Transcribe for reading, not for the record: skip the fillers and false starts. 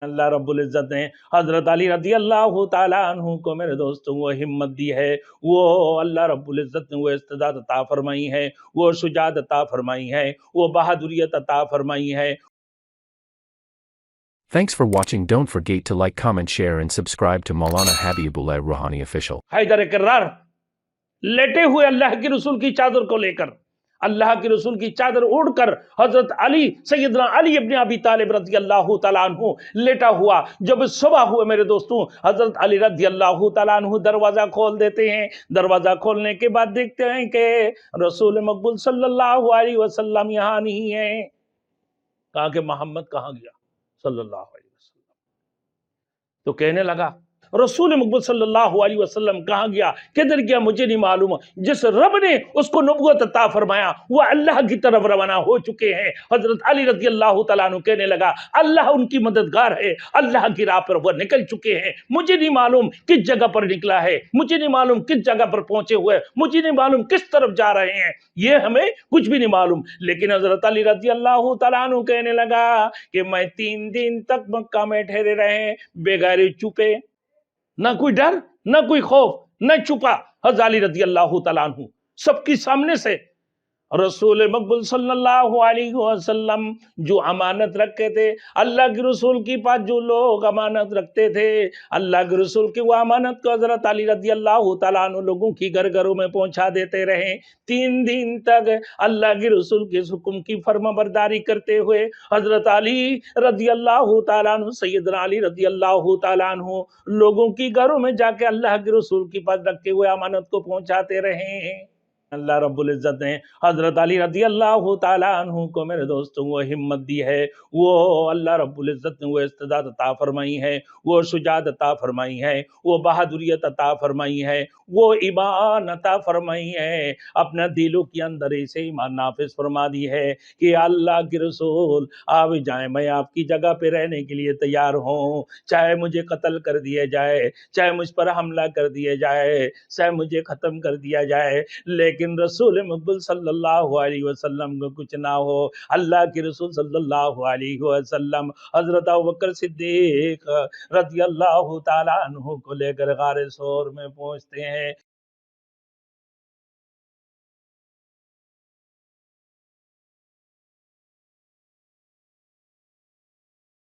اللہ رب العزت نے حضرت علی رضی اللہ تعالیٰ عنہ کو میرے دوستوں وہ ہمت دی ہے، وہ اللہ رب العزت نے وہ استعداد عطا فرمائی ہے، وہ شجاعت عطا فرمائی ہے، وہ بہادریت عطا فرمائی ہے۔ Thanks for watching. Don't forget to like, comment, share and subscribe to Maulana Habibullah Rohani official. Haider کرار لیٹے ہوئے اللہ کے رسول کی چادر کو لے کر، اللہ کے رسول کی چادر اڑ کر حضرت علی سیدنا علی ابن ابی طالب رضی اللہ تعالیٰ عنہ لیٹا ہوا، جب صبح ہوئے میرے دوستوں حضرت علی رضی اللہ تعالیٰ عنہ دروازہ کھول دیتے ہیں۔ دروازہ کھولنے کے بعد دیکھتے ہیں کہ رسول مقبول صلی اللہ علیہ وسلم یہاں نہیں ہے۔ کہا کہ محمد کہاں گیا صلی اللہ علیہ وسلم؟ تو کہنے لگا رسول مقبول صلی اللہ علیہ وسلم کہاں گیا، کدھر گیا مجھے نہیں معلوم، جس رب نے اس کو نبوت عطا فرمایا وہ اللہ کی طرف روانہ ہو چکے ہیں۔ حضرت علی رضی اللہ تعالیٰ عنہ کہنے لگا اللہ ان کی مددگار ہے، اللہ کی راہ پر وہ نکل چکے ہیں، مجھے نہیں معلوم کس جگہ پر نکلا ہے، مجھے نہیں معلوم کس جگہ پر پہنچے ہوئے، مجھے نہیں معلوم کس طرف جا رہے ہیں، یہ ہمیں کچھ بھی نہیں معلوم۔ لیکن حضرت علی رضی اللہ تعالیٰ عنہ کہنے لگا کہ میں 3 دن تک مکہ میں ٹھہرے رہے بغیر چھپے، نہ کوئی ڈر نہ کوئی خوف نہ چھپا۔ حضرت علی رضی اللہ تعالیٰ عنہ سب کی سامنے سے رسول مقبول صلی اللہ علیہ وسلم جو امانت رکھے تھے، اللہ کے رسول کی پاس جو لوگ امانت رکھتے تھے، اللہ کے رسول کی وہ امانت کو حضرت علی رضی اللہ تعالیٰ عنہ لوگوں کی گھروں میں پہنچا دیتے رہے۔ 3 دن تک اللہ کے رسول کے حکم کی فرما برداری کرتے ہوئے حضرت علی رضی اللہ تعالیٰ عنہ سیدنا علی رضی اللہ تعالیٰ عنہ لوگوں کی گھروں میں جا کے اللہ کے رسول کی پاس رکھے ہوئے امانت کو پہنچاتے رہے۔ اللہ رب العزت نے حضرت علی رضی اللہ تعالیٰ عنہ کو میرے دوستوں وہ ہمت دی ہے، وہ اللہ رب العزت نے وہ استعداد عطا فرمائی ہے، وہ شجاعت عطا فرمائی ہے، وہ بہادریت عطا فرمائی ہے، وہ ایمان عطا فرمائی ہے، اپنا دلوں کے اندر اسے ایمان نافذ فرما دی ہے کہ اللہ کے رسول آپ جائیں، میں آپ کی جگہ پہ رہنے کے لیے تیار ہوں، چاہے مجھے قتل کر دیا جائے، چاہے مجھ پر حملہ کر دیا جائے، چاہے مجھے ختم کر دیا جائے، لیکن رسول مقبول صلی اللہ علیہ وسلم کو کچھ نہ ہو۔ اللہ کے رسول صلی اللہ علیہ وسلم حضرت ابوبکر صدیق رضی اللہ تعالیٰ عنہ کو لے کر غار ثور میں پہنچتے ہیں۔